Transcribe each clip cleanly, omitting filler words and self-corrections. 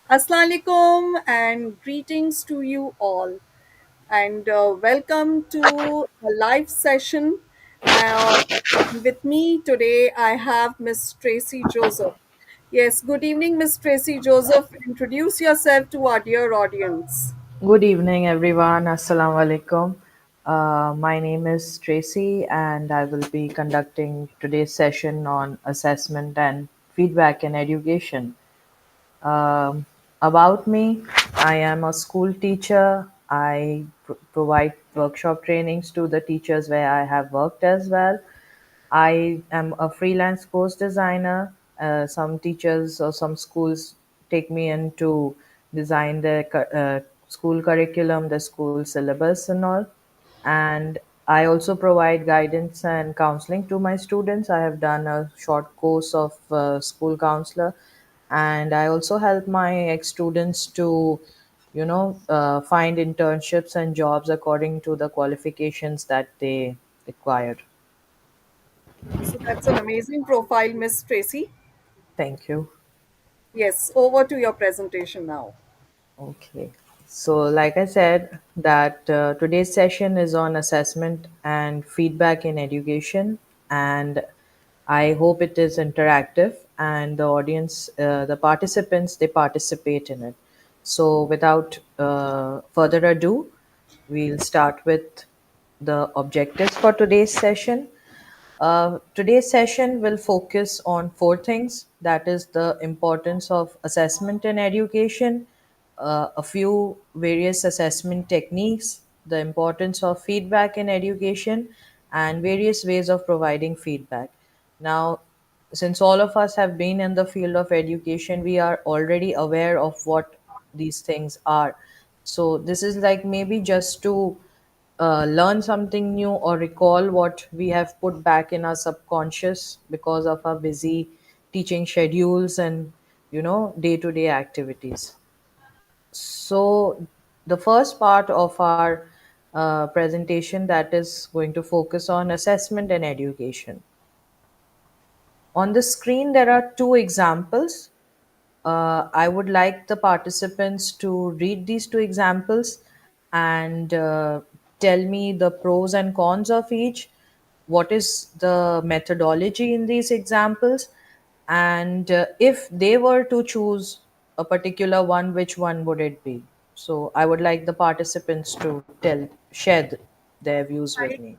Assalamualaikum and greetings to you all, and welcome to a live session. Uh, with me today, I have Miss Tracy Joseph. Yes, good evening, Miss Tracy Joseph. Introduce yourself to our dear audience. Good evening, everyone. Assalamu alaikum. My name is Tracy, and I will be conducting today's session on assessment and feedback in education. About me, I am a school teacher. I provide workshop trainings to the teachers where I have worked as well. I am a freelance course designer. Some teachers or some schools take me in to design their school curriculum, the school syllabus, and all. And I also provide guidance and counseling to my students. I have done a short course of school counselor, and I also help my ex students to find internships and jobs according to the qualifications that they required. So that's an amazing profile, Miss Tracy. Thank you. Yes, over to your presentation now. Okay. So, like I said, that today's session is on assessment and feedback in education, and I hope it is interactive and the audience, the participants, they participate in it. So, without further ado, we'll start with the objectives for today's session. Today's session will focus on four things, that is, the importance of assessment in education, a few various assessment techniques, the importance of feedback in education, and various ways of providing feedback. Now, since all of us have been in the field of education, we are already aware of what these things are. So, this is like maybe just to learn something new or recall what we have put back in our subconscious because of our busy teaching schedules and day-to-day activities. So the first part of our presentation, that is going to focus on assessment and education. On the screen there are two examples. I would like the participants to read these two examples and tell me the pros and cons of each. What is the methodology in these examples? And if they were to choose a particular one, which one would it be? So I would like the participants to share their views with I, me.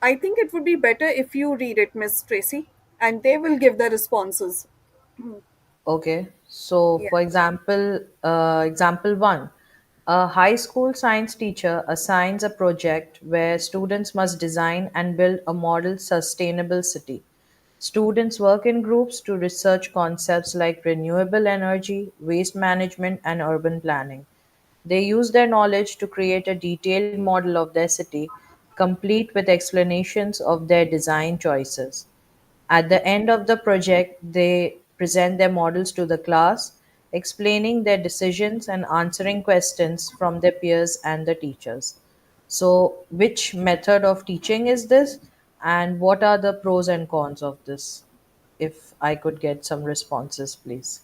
I think it would be better if you read it, Miss Tracy, and they will give the responses. Okay, so Yeah. for example, example one, a high school science teacher assigns a project where students must design and build a model sustainable city. Students work in groups to research concepts like renewable energy, waste management, and urban planning. They use their knowledge to create a detailed model of their city, complete with explanations of their design choices. At the end of the project, they present their models to the class, explaining their decisions and answering questions from their peers and the teachers. So, which method of teaching is this, and what are the pros and cons of this? If I could get some responses, please.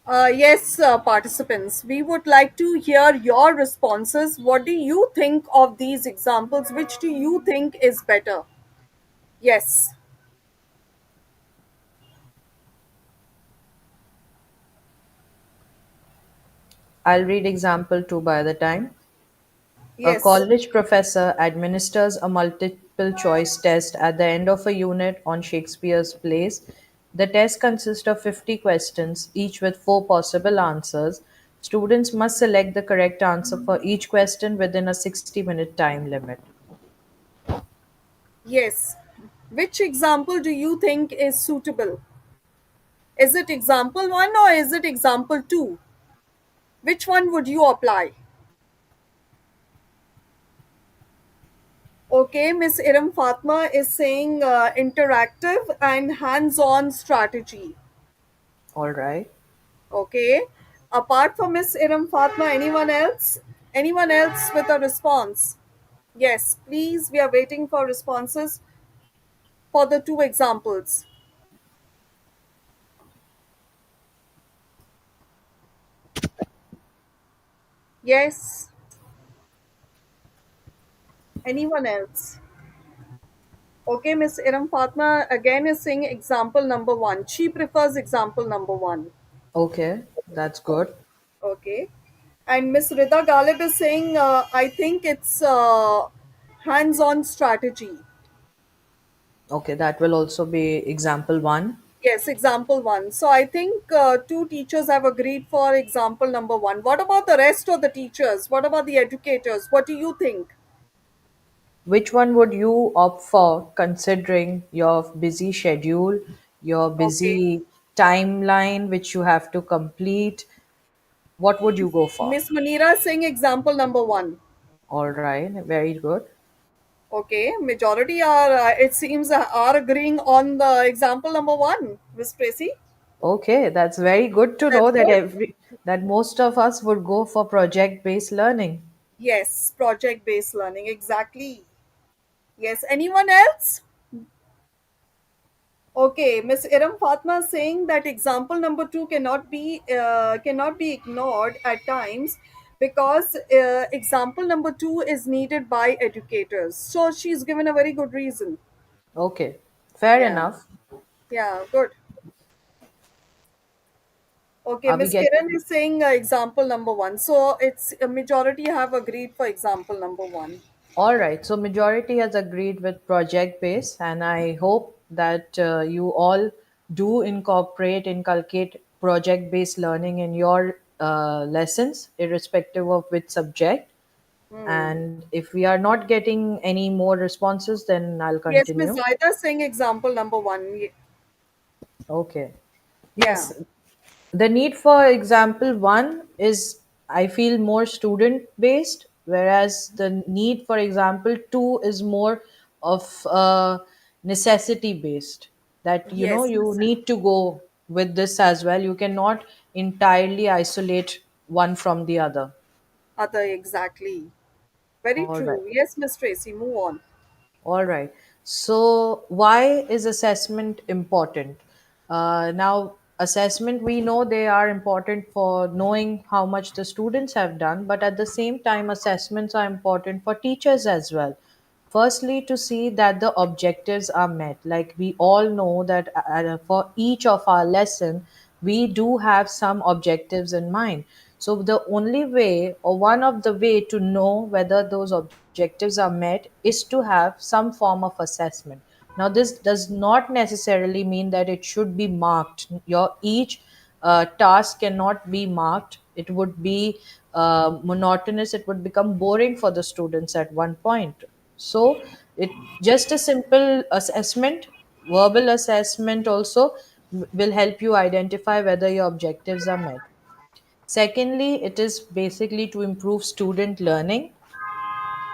Yes, participants, we would like to hear your responses. What do you think of these examples? Which do you think is better? Yes, I'll read example 2 by the time. A yes, college professor administers a multiple choice test at the end of a unit on Shakespeare's plays. The test consists of 50 questions, each with four possible answers. Students must select the correct answer for each question within a 60-minute time limit. yes. Which example do you think is suitable? Is it example one or is it example two? Which one would you apply? Okay, Miss Iram Fatma is saying interactive and hands on strategy. All right. Okay. Apart from Miss Iram Fatma, anyone else? Anyone else with a response? Yes, please. We are waiting for responses for the two examples. Yes. Anyone else? Okay, Miss Iram Fatma again is saying example number one. She prefers example number one. Okay, that's good. Okay. And Miss Rida Galib is saying, I think it's hands on strategy. Okay, that will also be example one. Yes, example one. So I think two teachers have agreed for example number one. What about the rest of the teachers? What about the educators? What do you think? Which one would you opt for considering your busy schedule, your Okay. busy timeline which you have to complete? What would you go for? Miss Munira is saying example number one. All right, very good. Okay. Majority are, it seems, are agreeing on the example number one, Miss Tracy. Okay, that's very good to know That's that good. that most of us would go for project based learning. Yes, project based learning. Exactly. Yes. Anyone else? Okay, Miss Iram Fatma is saying that example number two cannot be ignored at times because example number two is needed by educators. So she's given a very good reason. Okay, fair Yeah, enough. yeah, good. Okay, Are we Miss get Kiran is saying example number one. So it's a majority have agreed for example number one. all right? So majority has agreed with project based, and I hope that you all do inculcate project based learning in your lessons, irrespective of which subject. Hmm. And if we are not getting any more responses, then I'll Yes, Miss continue. Zaida is saying example number one. Okay. Yeah. Yes, the need for example one is, I feel, more student based, whereas the need for example two is more of necessity based. That Yes, you Miss need to go with this as well. You cannot entirely isolate one from the other. Other exactly. Very All right. true. Yes, Miss Tracy, move on. All right. So, why is assessment important? Now, assessment, we know they are important for knowing how much the students have done, but at the same time, assessments are important for teachers as well. Firstly, to see that the objectives are met. Like we all know that for each of our lesson, we do have some objectives in mind. So the only way, or one of the way to know whether those objectives are met, is to have some form of assessment. Now this does not necessarily mean that it should be marked. Your each task cannot be marked. It would be monotonous. It would become boring for the students at one point. So it just a simple assessment, verbal assessment also will help you identify whether your objectives are met. Secondly, it is basically to improve student learning,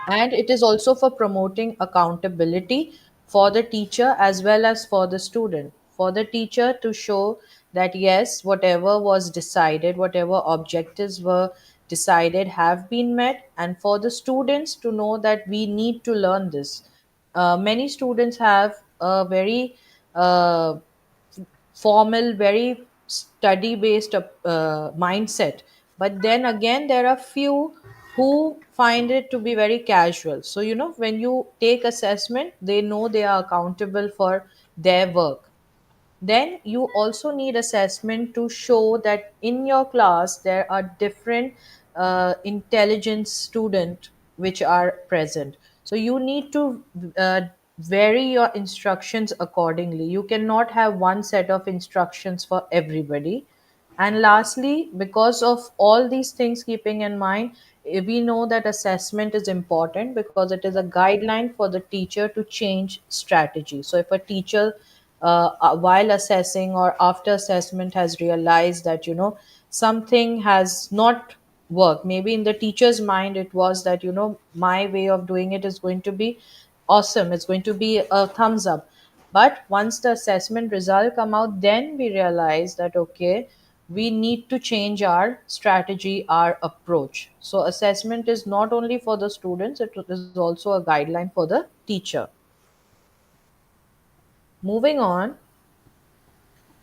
and it is also for promoting accountability for the teacher as well as for the student. For the teacher to show that yes, whatever was decided, whatever objectives were decided have been met, and for the students to know that we need to learn this. Many students have a very formal, very study based mindset. But then again, there are few who find it to be very casual. So, when you take assessment, they know they are accountable for their work. Then you also need assessment to show that in your class there are different intelligent student which are present. So you need to vary your instructions accordingly. You cannot have one set of instructions for everybody. And lastly, because of all these things keeping in mind, we know that assessment is important because it is a guideline for the teacher to change strategy. So if a teacher, while assessing or after assessment, has realized that something has not worked, maybe in the teacher's mind it was that my way of doing it is going to be awesome, it's going to be a thumbs up. But once the assessment result come out, then we realize that okay, we need to change our strategy, our approach. So assessment is not only for the students, it is also a guideline for the teacher. Moving on,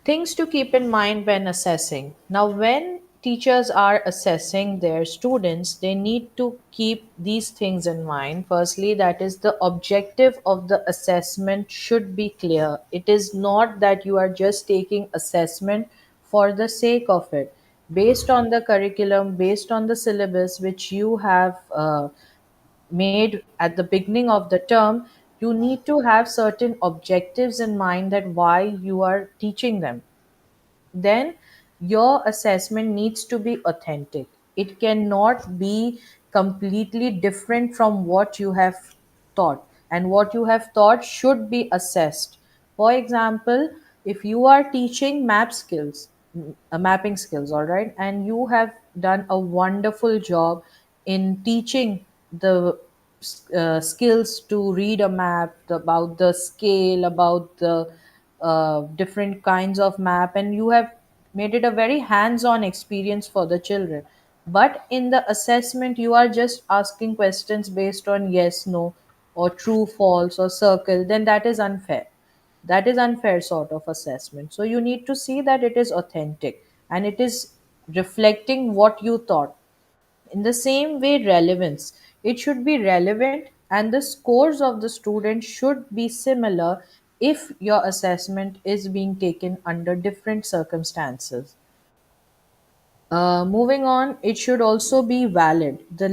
things to keep in mind when assessing. Now, when teachers are assessing their students, they need to keep these things in mind. Firstly, that is the objective of the assessment should be clear. It is not that you are just taking assessment for the sake of it. Based on the curriculum, based on the syllabus which you have made at the beginning of the term, you need to have certain objectives in mind that why you are teaching them. Then your assessment needs to be authentic. It cannot be completely different from what you have taught, and what you have taught should be assessed. For example, if you are teaching mapping skills, all right, and you have done a wonderful job in teaching the skills to read a map, about the scale, about the different kinds of map, and you have made it a very hands on experience for the children. But in the assessment, you are just asking questions based on yes, no, or true, false, or circle, then that is unfair. That is unfair sort of assessment. So you need to see that it is authentic and it is reflecting what you thought. In the same way, relevance. It should be relevant and the scores of the student should be similar if your assessment is being taken under different circumstances. Moving on, it should also be valid. The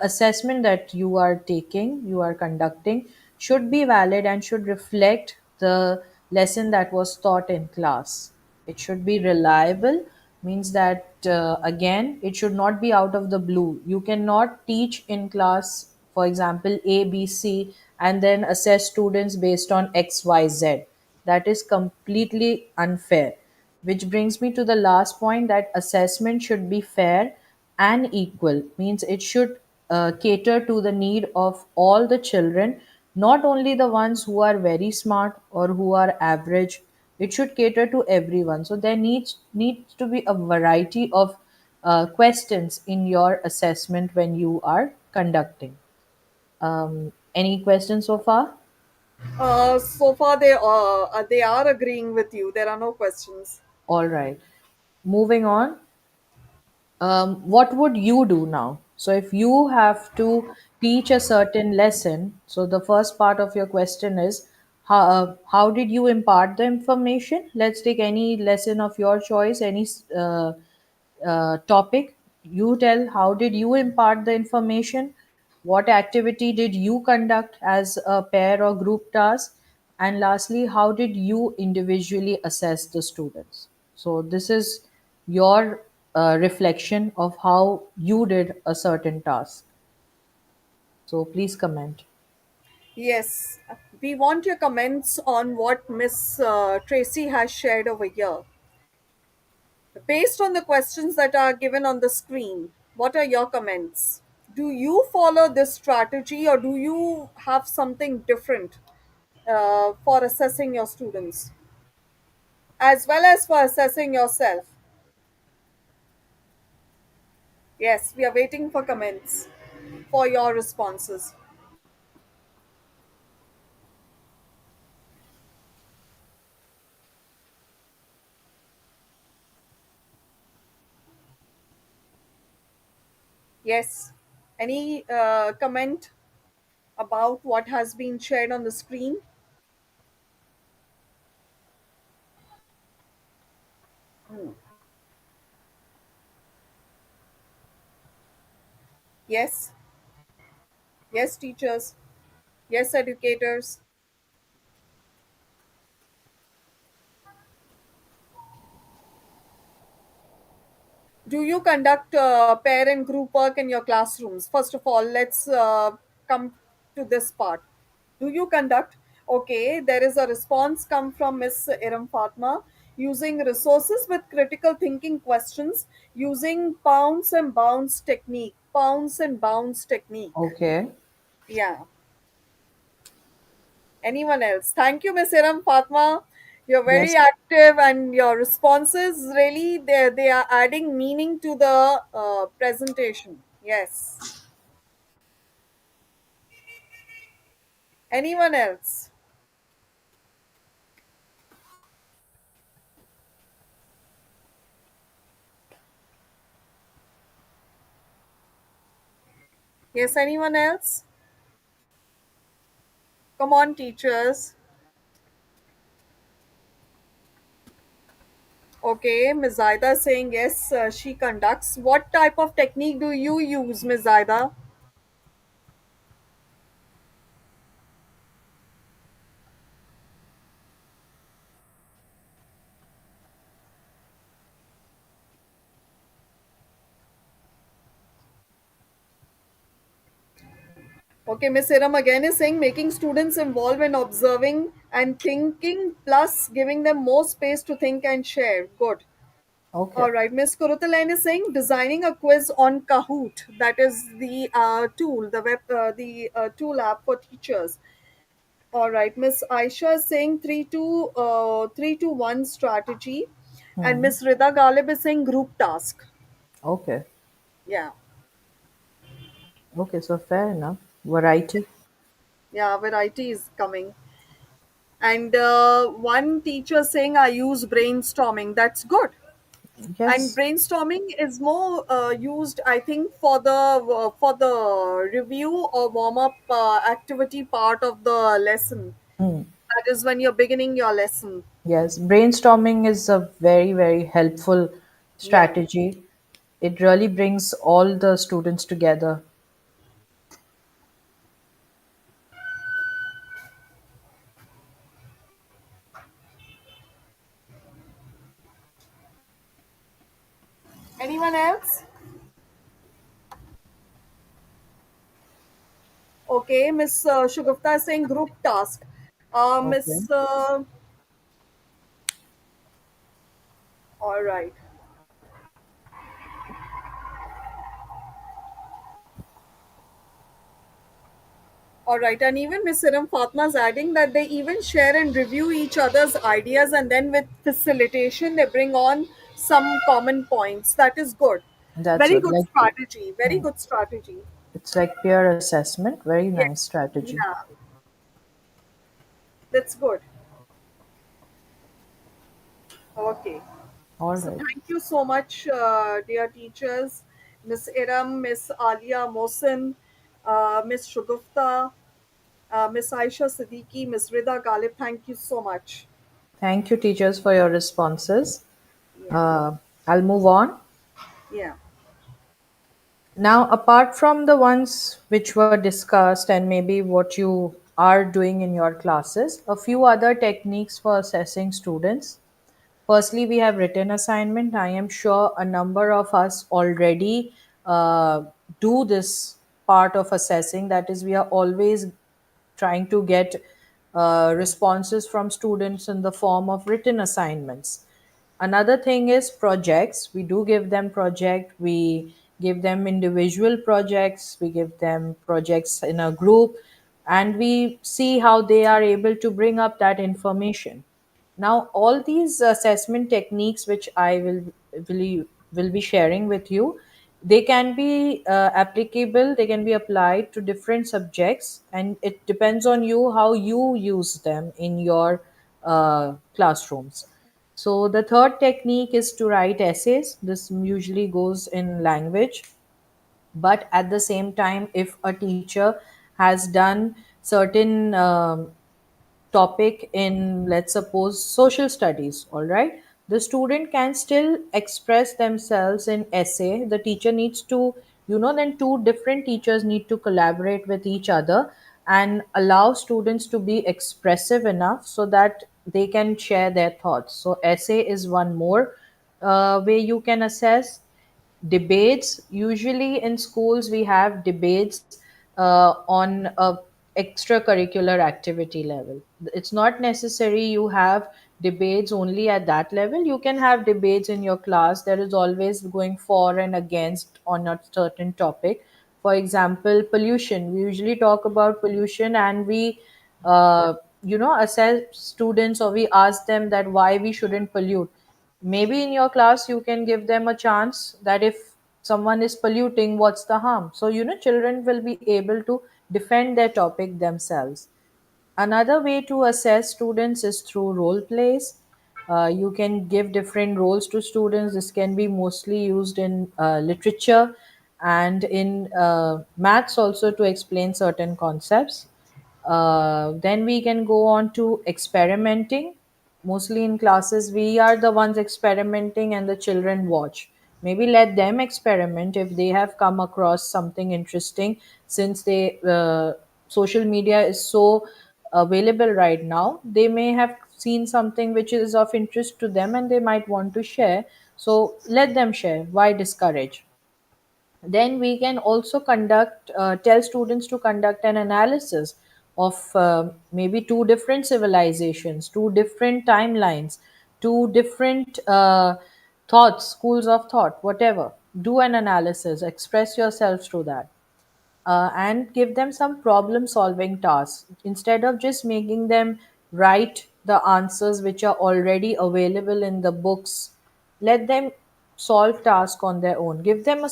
assessment that you are taking, you are conducting, should be valid and should reflect the lesson that was taught in class. It should be reliable, means that, again, it should not be out of the blue. You cannot teach in class, for example, A, B, C, and then assess students based on X, Y, Z. That is completely unfair. Which brings me to the last point, that assessment should be fair and equal. Means it should cater to the need of all the children, not only the ones who are very smart or who are average. It should cater to everyone. So there needs to be a variety of questions in your assessment when you are conducting. Any questions so far? So far, they are agreeing with you. There are no questions. All right. Moving on, what would you do now? So, if you have to teach a certain lesson, so the first part of your question is, how did you impart the information? Let's take any lesson of your choice, any topic. You tell, how did you impart the information? What activity did you conduct as a pair or group task? And lastly, how did you individually assess the students? So, this is your reflection of how you did a certain task. So, please comment. Yes, we want your comments on what Miss Tracy has shared over here. Based on the questions that are given on the screen, what are your comments? Do you follow this strategy or do you have something different for assessing your students as well as for assessing yourself? Yes, we are waiting for comments for your responses. Yes, any comment about what has been shared on the screen? Yes, yes, teachers, yes, educators. Do you conduct parent group work in your classrooms? First of all, let's come to this part. Do you conduct? Okay, there is a response come from Miss Iram Fatma, using resources with critical thinking questions, using pounds and bounds technique. Pounds and bounds technique. Okay. Yeah. Anyone else? Thank you, Miss Iram Fatma. You're very Yes. active, and your responses really they are adding meaning to the presentation. Yes. Anyone else? Yes, anyone else? Come on, teachers. Okay, Ms. Zaida saying yes, she conducts. What type of technique do you use, Ms. Zaida? Okay, Miss Iram again is saying making students involved in observing and thinking, plus giving them more space to think and share. Good. Okay. All right, Miss Kurutalain is saying designing a quiz on Kahoot. That is the tool, the tool app for teachers. All right, Miss Aisha is saying 3-2-1 strategy, and Hmm. Miss Rida Galib is saying group task. Okay. Yeah, Okay. So fair enough. Variety. yeah, variety is coming. And one teacher saying I use brainstorming. That's good. And Yes. brainstorming is more used, I think, for the review or warm up activity part of the lesson. Hmm. That is when you're beginning your lesson. Yes. Brainstorming is a very, very helpful Yeah. strategy. It really brings all the students together. Anyone else? Okay, Miss Shugufta is saying group task. Okay. Miss, all right. All right, and even Miss Siram Fatma's adding that they even share and review each other's ideas, and then with facilitation, they bring on some common points. That is good. That's Very what good like strategy. Very hmm. good strategy. It's like peer assessment. Very Yes. nice strategy. Yeah, that's good. Okay. All So right. thank you so much, dear teachers, Miss Iram, Miss Alia Mohsin, Miss Shugufta, Miss Aisha Siddiqui, Miss Rida Galib. Thank you so much. Thank you, teachers, for your responses. Yeah. Uh, I'll move on. Yeah. Now, apart from the ones which were discussed and maybe what you are doing in your classes, a few other techniques for assessing students. Firstly, we have written assignment. I am sure a number of us already do this part of assessing. That is, we are always trying to get responses from students in the form of written assignments. Another thing is projects. We do give them project. We give them individual projects. We give them projects in a group, and we see how they are able to bring up that information. Now, all these assessment techniques, which I will be sharing with you, they can be applicable. They can be applied to different subjects, and it depends on you how you use them in your classrooms. So the third technique is to write essays. This usually goes in language, but at the same time, if a teacher has done certain topic in, let's suppose, social studies, all right, the student can still express themselves in essay. The teacher needs to, then two different teachers need to collaborate with each other and allow students to be expressive enough so that they can share their thoughts. So essay is one more way you can assess. Debates, usually in schools we have debates on a extracurricular activity level. It's not necessary you have debates only at that level. You can have debates in your class. There is always going for and against on a certain topic. For example, pollution, we usually talk about pollution, and we uh, assess students, or we ask them that why we shouldn't pollute. Maybe in your class you can give them a chance that if someone is polluting, what's the harm? So children will be able to defend their topic themselves. Another way to assess students is through role plays. You can give different roles to students. This can be mostly used in literature. and in maths also to explain certain concepts. Then we can go on to experimenting. Mostly in classes, we are the ones experimenting and the children watch. Maybe let them experiment if they have come across something interesting, since social media is so available right now. They may have seen something which is of interest to them and they might want to share. So let them share. Why discourage? Then we can also tell students to conduct an analysis of maybe two different civilizations, two different timelines, two different thoughts, schools of thought, whatever. Do an analysis, express yourselves through that, and give them some problem solving tasks instead of just making them write the answers which are already available in the books. Let them solve task on their own. Give them a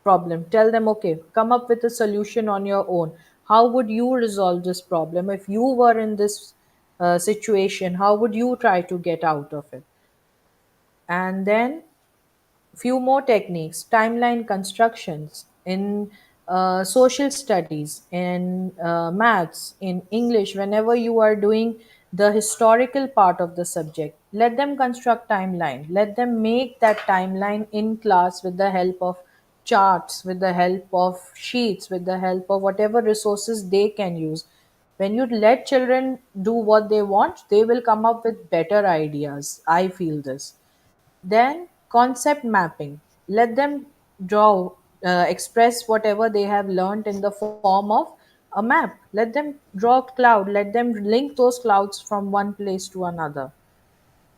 problem, tell them, okay, come up with a solution on your own. How would you resolve this problem if you were in this situation? How would you try to get out of it? And then few more techniques: timeline constructions in social studies, in maths, in English. Whenever you are doing the historical part of the subject, let them construct timeline, let them make that timeline in class with the help of charts, with the help of sheets, with the help of whatever resources they can use. When you let children do what they want, they will come up with better ideas. I feel this. Then concept mapping. Let them draw, express whatever they have learned in the form of a map. Let them draw a cloud. Let them link those clouds from one place to another.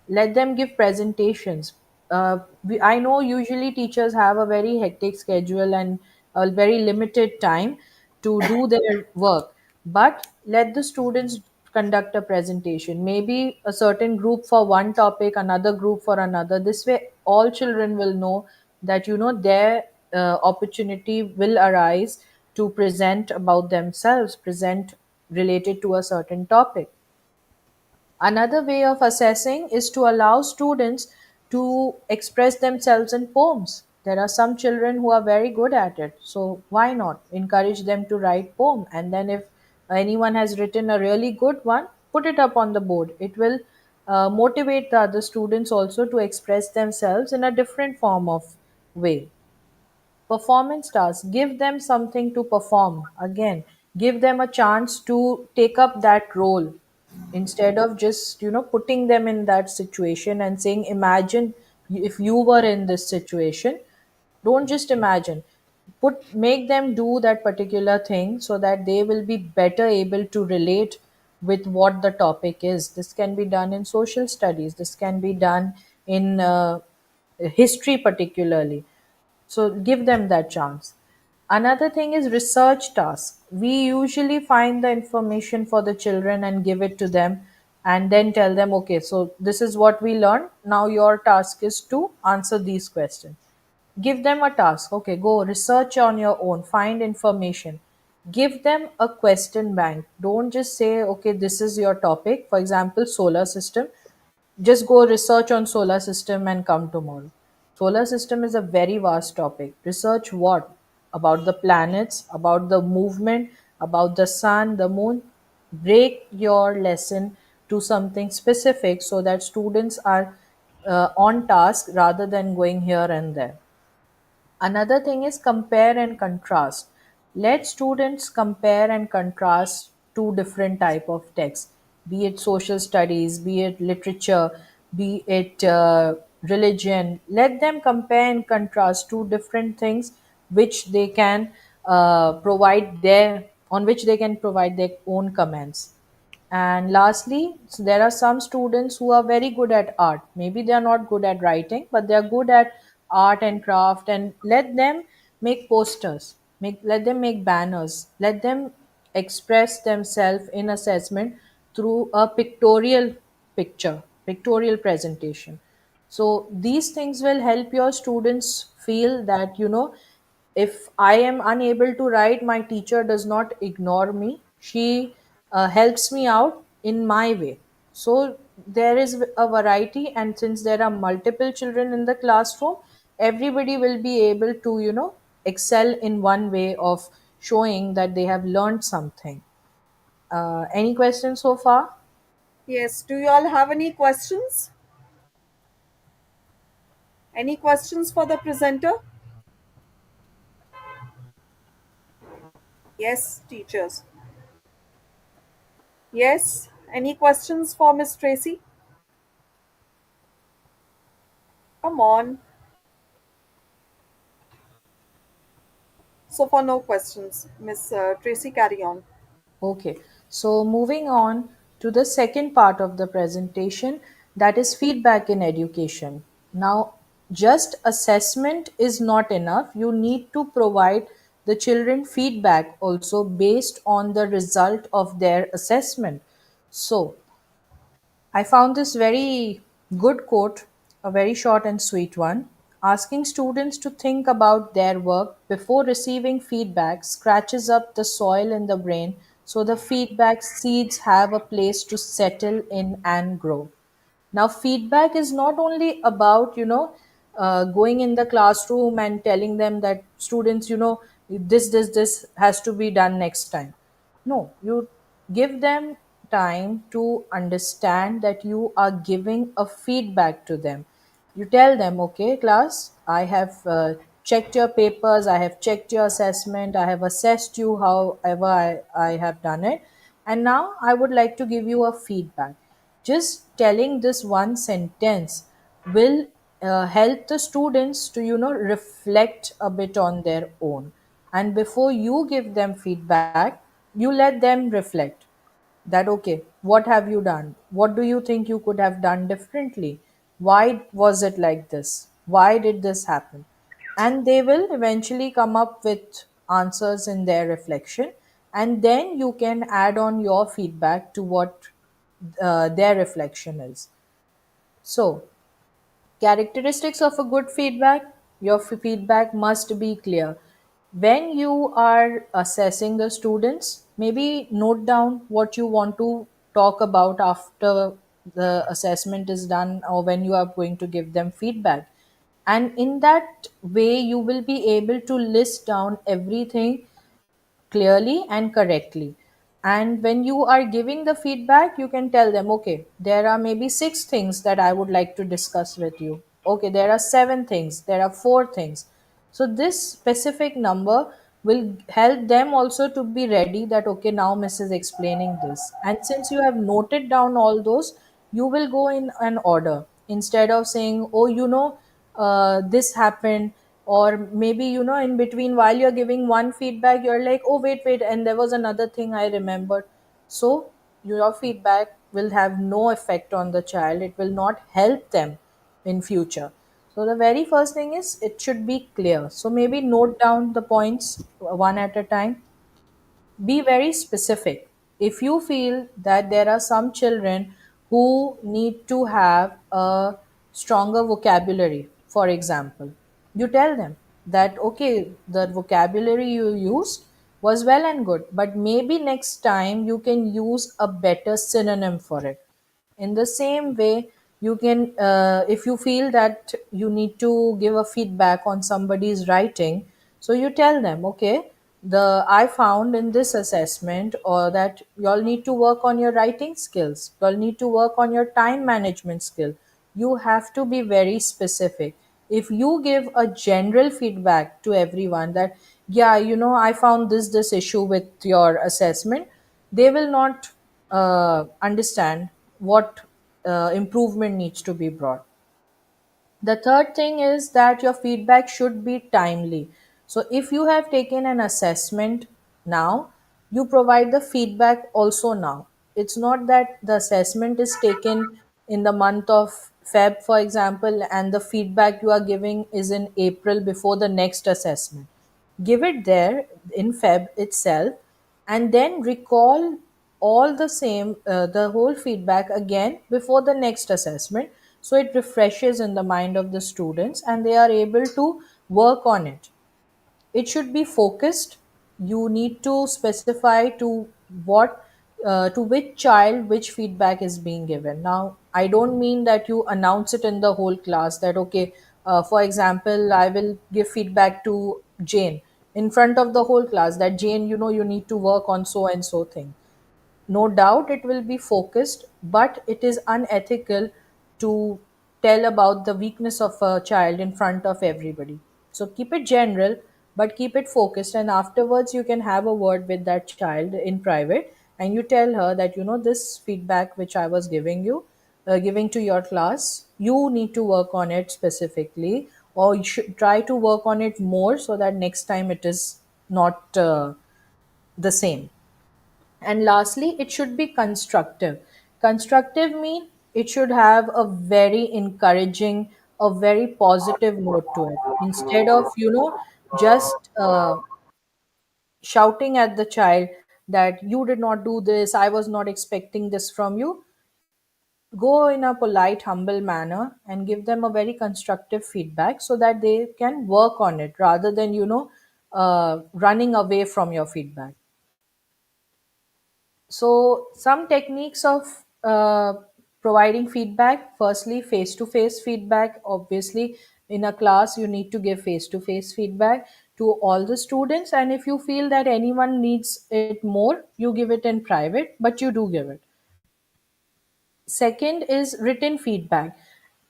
Let them give presentations. I know usually teachers have a very hectic schedule and a very limited time to do their work, but let the students conduct a presentation, maybe a certain group for one topic, another group for another. This way all children will know that their opportunity will arise to present about themselves, present related to a certain topic. Another way of assessing is to allow students to express themselves in poems. There are some children who are very good at it, so why not encourage them to write poem? And then if anyone has written a really good one, put it up on the board. It will motivate the other students also to express themselves in a different form of way. Performance tasks, give them something to perform. Again, give them a chance to take up that role instead of just putting them in that situation and saying, imagine if you were in this situation. Don't just imagine, make them do that particular thing so that they will be better able to relate with what the topic is. This can be done in social studies, this can be done in history particularly. So give them that chance. Another thing is research tasks. We usually find the information for the children and give it to them and then tell them, okay, so this is what we learned. Now your task is to answer these questions. Give them a task. Okay, go research on your own, find information. Give them a question bank. Don't just say, okay, this is your topic. For example, solar system. Just go research on solar system and come tomorrow. Solar system is a very vast topic. Research what? About the planets, about the movement, about the sun, the moon. Break your lesson to something specific so that students are on task rather than going here and there. Another thing is compare and contrast. Let students compare and contrast two different type of texts, be it social studies, be it literature, be it religion. Let them compare and contrast two different things which they can provide their on which they can provide their own comments. And lastly, there are some students who are very good at art. Maybe they are not good at writing, but they are good at art and craft. And let them make posters, let them make banners, let them express themselves in assessment through a pictorial presentation. So these things will help your students feel that, if I am unable to write, my teacher does not ignore me. She helps me out in my way. So there is a variety, and since there are multiple children in the classroom, everybody will be able to, excel in one way of showing that they have learned something. Any questions so far? Yes. Do you all have any questions? Any questions for the presenter? Yes, teachers. Yes. Any questions for Miss Tracy? Come on. So, for no questions, Miss Tracy, carry on. Okay, so moving on to the second part of the presentation, that is feedback in education. Now, just assessment is not enough. You need to provide the children feedback also based on the result of their assessment. So, I found this very good quote, a very short and sweet one. Asking students to think about their work before receiving feedback scratches up the soil in the brain so the feedback seeds have a place to settle in and grow. Now, feedback is not only about, going in the classroom and telling them that students, this has to be done next time. No, you give them time to understand that you are giving a feedback to them. You tell them, okay, class, I have checked your papers, I have checked your assessment, I have assessed you however I have done it, and now I would like to give you a feedback. Just telling this one sentence will help the students to reflect a bit on their own, and before you give them feedback, you let them reflect that, okay, what have you done, what do you think you could have done differently, why was it like this, why did this happen, and they will eventually come up with answers in their reflection, and then you can add on your feedback to what their reflection is. So, characteristics of a good feedback: your feedback must be clear. When you are assessing the students, maybe note down what you want to talk about after the assessment is done or when you are going to give them feedback. And in that way, you will be able to list down everything clearly and correctly. And when you are giving the feedback, you can tell them, okay, there are maybe six things that I would like to discuss with you. Okay, there are seven things, there are four things. So, this specific number will help them also to be ready that, okay, now Miss is explaining this. And since you have noted down all those, you will go in an order instead of saying, oh, this happened, or maybe in between while you're giving one feedback you're like, oh, wait, and there was another thing I remembered. So your feedback will have no effect on the child, it will not help them in future. So the very first thing is it should be clear. So maybe note down the points one at a time. Be very specific. If you feel that there are some children who need to have a stronger vocabulary, for example, you tell them that, okay, the vocabulary you used was well and good, but maybe next time you can use a better synonym for it. In the same way, you can, if you feel that you need to give a feedback on somebody's writing, so you tell them, okay, the I found in this assessment, or that y'all need to work on your writing skills, y'all need to work on your time management skill. You have to be very specific. If you give a general feedback to everyone that, yeah, I found this issue with your assessment, they will not understand what improvement needs to be brought. The third thing is that your feedback should be timely. So, if you have taken an assessment now, you provide the feedback also now. It's not that the assessment is taken in the month of Feb, for example, and the feedback you are giving is in April before the next assessment. Give it there in Feb itself, and then recall all the same, the whole feedback again before the next assessment, so it refreshes in the mind of the students and they are able to work on it. It should be focused. You need to specify to what, to which child which feedback is being given. Now, I don't mean that you announce it in the whole class that, okay, for example, I will give feedback to Jane in front of the whole class that Jane, you need to work on so and so thing. No doubt it will be focused, but it is unethical to tell about the weakness of a child in front of everybody. So keep it general, but keep it focused. And afterwards, you can have a word with that child in private, and you tell her that, this feedback which I was giving to your class, you need to work on it specifically, or you should try to work on it more so that next time it is not the same. And lastly, it should be constructive. Constructive mean it should have a very encouraging, a very positive note to it. Instead of, just shouting at the child that you did not do this, I was not expecting this from you. Go in a polite, humble manner and give them a very constructive feedback so that they can work on it rather than, running away from your feedback. So, some techniques of providing feedback: firstly, face to face feedback. Obviously, in a class, you need to give face to face feedback to all the students. And if you feel that anyone needs it more, you give it in private, but you do give it. Second is written feedback.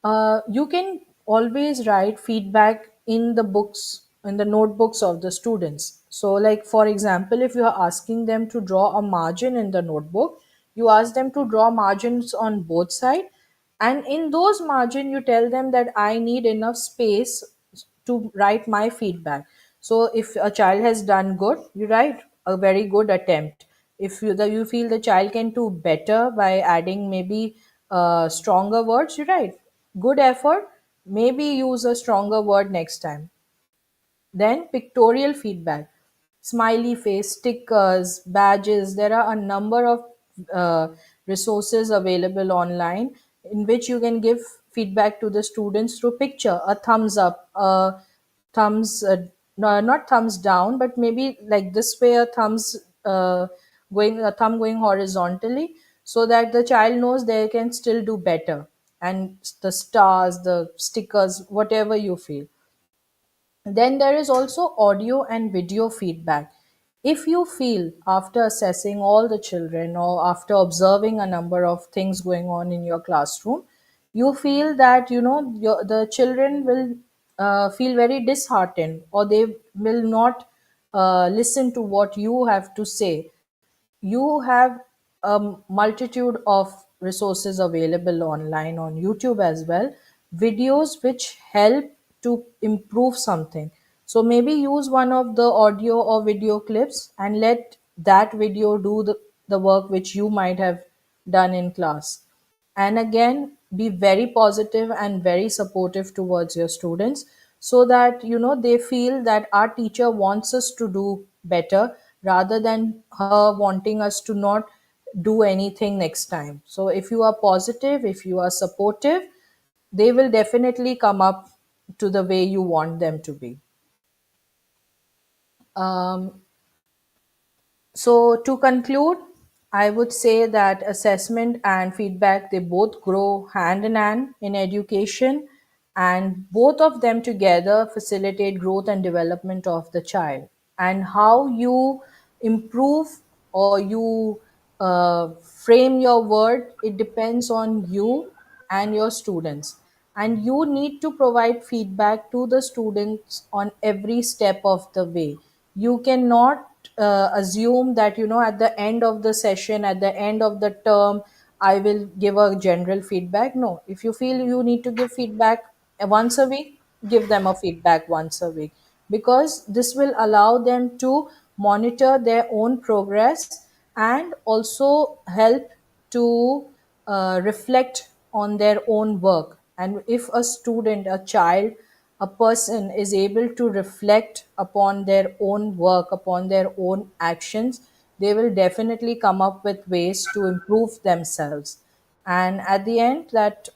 You can always write feedback in the books, in the notebooks of the students. So, like for example, if you are asking them to draw a margin in the notebook, you ask them to draw margins on both sides, and in those margin, you tell them that I need enough space to write my feedback. So if a child has done good, you write a very good attempt. If you feel the child can do better by adding maybe stronger words, you write good effort, maybe use a stronger word next time. Then pictorial feedback, smiley face, stickers, badges. There are a number of uh, resources available online in which you can give feedback to the students through picture, a thumbs up, a thumbs, no, not thumbs down, but maybe like this way, a thumb going horizontally, so that the child knows they can still do better. And the stars, the stickers, whatever you feel. Then there is also audio and video feedback. If you feel after assessing all the children or after observing a number of things going on in your classroom, you feel that the children will feel very disheartened, or they will not listen to what you have to say, you have a multitude of resources available online on YouTube as well, videos which help to improve something. So maybe use one of the audio or video clips and let that video do the work which you might have done in class. And again, be very positive and very supportive towards your students, so that they feel that our teacher wants us to do better rather than her wanting us to not do anything next time. So if you are positive, if you are supportive, they will definitely come up to the way you want them to be. So to conclude, I would say that assessment and feedback, they both grow hand in hand in education, and both of them together facilitate growth and development of the child. And how you improve or you frame your word, it depends on you and your students. And you need to provide feedback to the students on every step of the way. You cannot assume that at the end of the session, at the end of the term, I will give a general feedback. No, if you feel you need to give feedback once a week, give them a feedback once a week, because this will allow them to monitor their own progress and also help to reflect on their own work. And if a student, a child, a person is able to reflect upon their own work, upon their own actions, they will definitely come up with ways to improve themselves. And at the end, that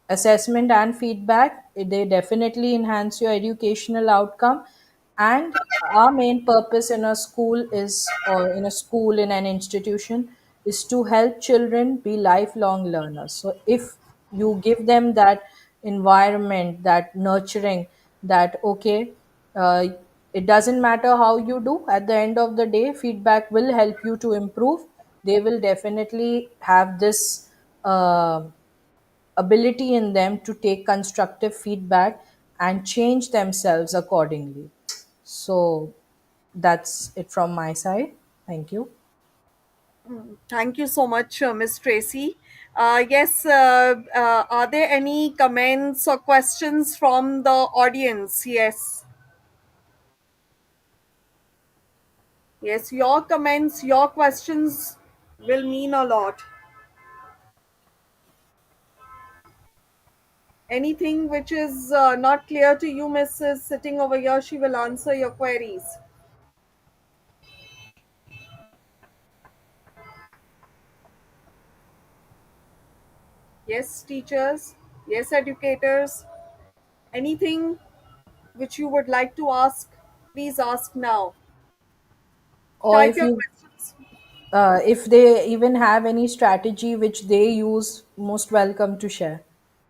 assessment and feedback, they definitely enhance your educational outcome. And our main purpose in a school is, or in a school, in an institution, is to help children be lifelong learners. So if you give them that environment, that nurturing, that okay, uh, It doesn't matter how you do, at the end of the day, feedback will help you to improve. They will definitely have this ability in them to take constructive feedback and change themselves accordingly. So that's it from my side. Thank you. Thank you so much, Miss Tracy. Yes, are there any comments or questions from the audience? Yes, yes, your comments, your questions will mean a lot. Anything which is not clear to you, Miss, is sitting over here, she will answer your queries. Yes, teachers, yes, educators, anything which you would like to ask, please ask now. Or Type your questions. if they even have any strategy which they use, most welcome to share.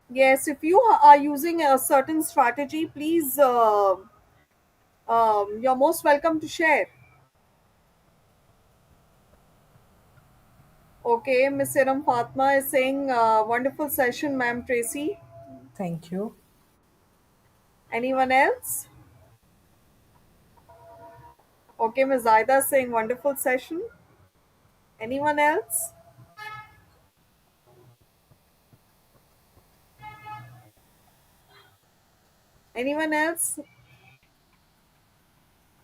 Yes, if you are using a certain strategy, please, you're most welcome to share. Okay, Miss Iram Fatma is saying, wonderful session, ma'am Tracy. Thank you. Anyone else? Okay, Miss Zaida is saying, wonderful session. Anyone else? Anyone else?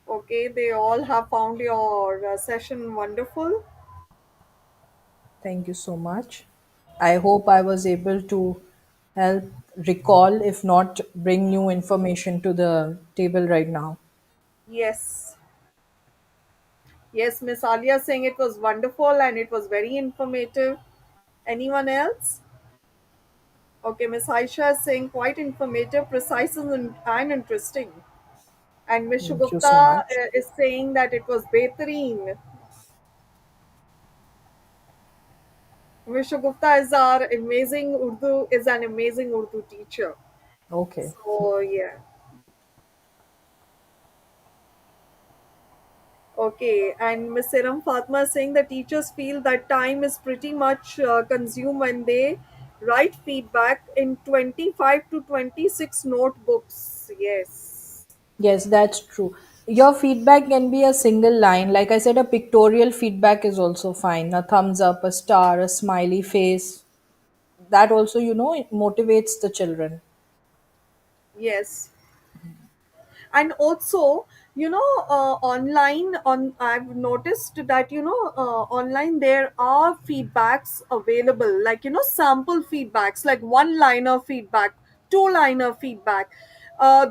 Okay, they all have found your session wonderful. Thank you so much. I hope I was able to help recall, if not bring new information to the table right now. Yes. Yes, Miss Alia saying it was wonderful and it was very informative. Anyone else? Okay, Miss Aisha is saying quite informative, precise, and interesting. And Miss Thank you Shugupta so much. is saying that it was Behreen. Miss Shugupta is our amazing Urdu, is an amazing Urdu teacher. Okay. So yeah. Okay, and Miss Seram Fatma is saying the teachers feel that time is pretty much consumed when they write feedback in 25 to 26 notebooks. Yes. Yes, that's true. Your feedback can be a single line. Like I said, a pictorial feedback is also fine. A thumbs up, a star, a smiley face. That also, it motivates the children. Yes. And also, online on I've noticed that online there are feedbacks available, like sample feedbacks, like one liner feedback, two liner feedback.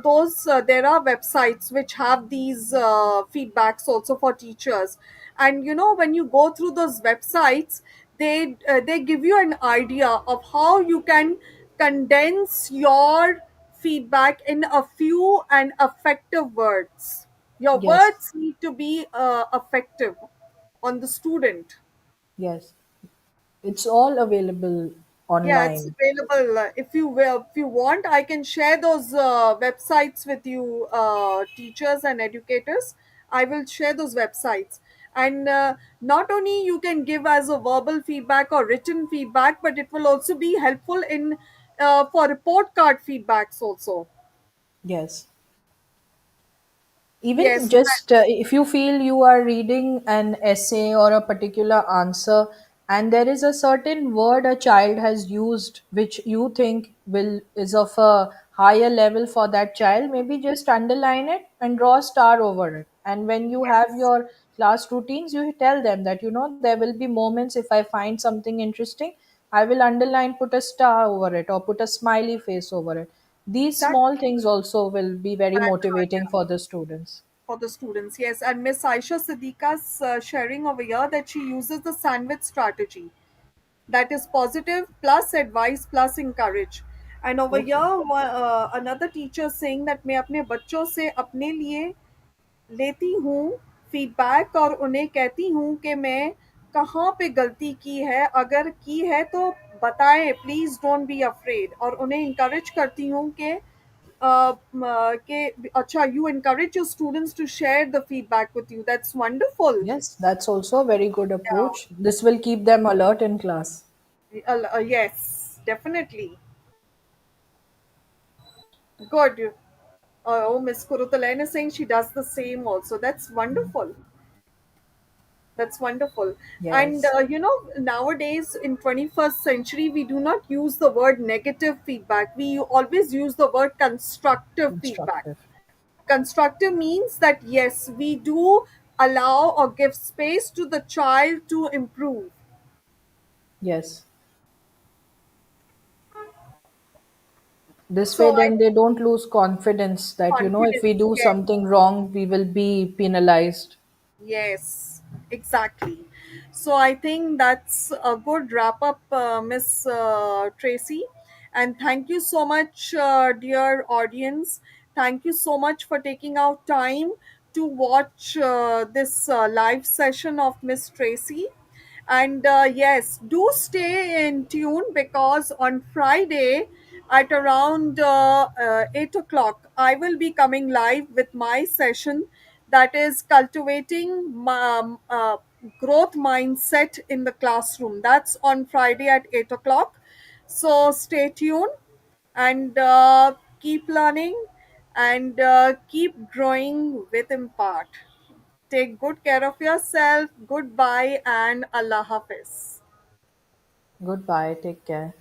Those There are websites which have these feedbacks also for teachers. And when you go through those websites, they give you an idea of how you can condense your feedback in a few and effective words. Your Yes, words need to be effective on the student. yes. It's all available Yeah, it's online. available. If you want, I can share those websites with you, teachers and educators. I will share those websites, and not only you can give as a verbal feedback or written feedback, but it will also be helpful in for report card feedbacks also. Yes. Even Yes, just if you feel you are reading an essay or a particular answer, and there is a certain word a child has used which you think will is of a higher level for that child, maybe just underline it and draw a star over it. And when you have yes, your class routines, you tell them that there will be moments, if I find something interesting, I will underline, put a star over it, or put a smiley face over it. These small exactly. things also will be very And, motivating yeah, for the students. for the students, yes. And Miss Aisha Siddiqa's sharing over here that she uses the sandwich strategy, that is positive plus advice plus encourage. And over Okay. here another teacher saying that मैं अपने बच्चों से अपने लिए लेती हूँ feedback और उन्हें कहती हूँ कि मैं कहाँ पे गलती की है, अगर की है तो बताएं, प्लीज डोंट बी अफ्रेड, और उन्हें इंकरेज करती हूँ कि Acha, you encourage your students to share the feedback with you. That's wonderful. Yes, that's also a very good Yeah. approach. This will keep them alert in class. Yes, definitely. Good. Oh, Miss Kurutalen is saying she does the same also. That's wonderful. That's wonderful. And Yes, nowadays in 21st century, we do not use the word negative feedback. We always use the word constructive feedback. constructive. Constructive means that yes, we do allow or give space to the child to improve. Yes. This way, So I then they don't lose confidence that, if we confidence, do yes. something wrong, we will be penalized. Yes, exactly. So I think that's a good wrap up, Miss Tracy. And thank you so much, dear audience. Thank you so much for taking out time to watch this live session of Miss Tracy. And yes, do stay in tune because on Friday at around 8 o'clock, I will be coming live with my session that is cultivating growth mindset in the classroom. That's on Friday at 8 o'clock. So stay tuned and keep learning and keep growing with Impart. Take good care of yourself. Goodbye and Allah Hafiz. Goodbye. Take care.